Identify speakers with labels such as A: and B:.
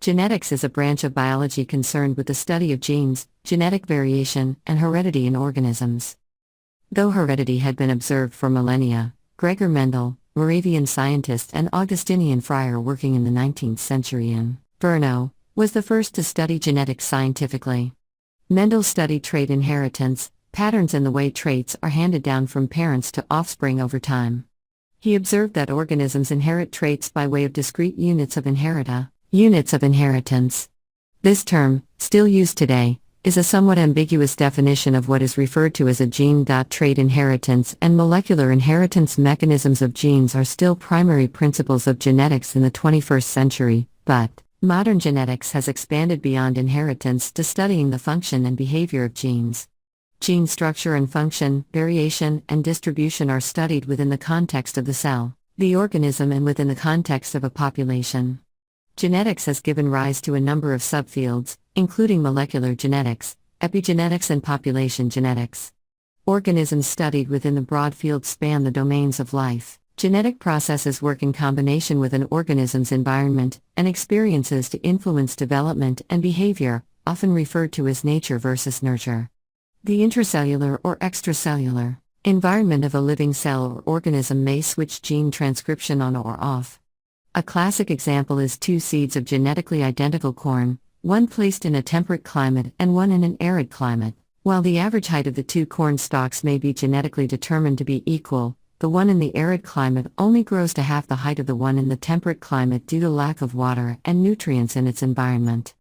A: Genetics is a branch of biology concerned with the study of genes, genetic variation, and heredity in organisms. Though heredity had been observed for millennia, Gregor Mendel, Moravian scientist and Augustinian friar working in the 19th century in Brno, was the first to study genetics scientifically. Mendel studied trait inheritance, patterns in the way traits are handed down from parents to offspring over time. He observed that organisms inherit traits by way of discrete units of inheritance. This term, still used today, is a somewhat ambiguous definition of what is referred to as a gene. Trait inheritance and molecular inheritance mechanisms of genes are still primary principles of genetics in the 21st century, but modern genetics has expanded beyond inheritance to studying the function and behavior of genes. Gene structure and function, variation, and distribution are studied within the context of the cell, the organism, and within the context of a population. Genetics has given rise to a number of subfields, including molecular genetics, epigenetics, and population genetics. Organisms studied within the broad field span the domains of life. Genetic processes work in combination with an organism's environment and experiences to influence development and behavior, often referred to as nature versus nurture. The intracellular or extracellular environment of a living cell or organism may switch gene transcription on or off. A classic example is two seeds of genetically identical corn, one placed in a temperate climate and one in an arid climate. While the average height of the two corn stalks may be genetically determined to be equal, the one in the arid climate only grows to half the height of the one in the temperate climate due to lack of water and nutrients in its environment.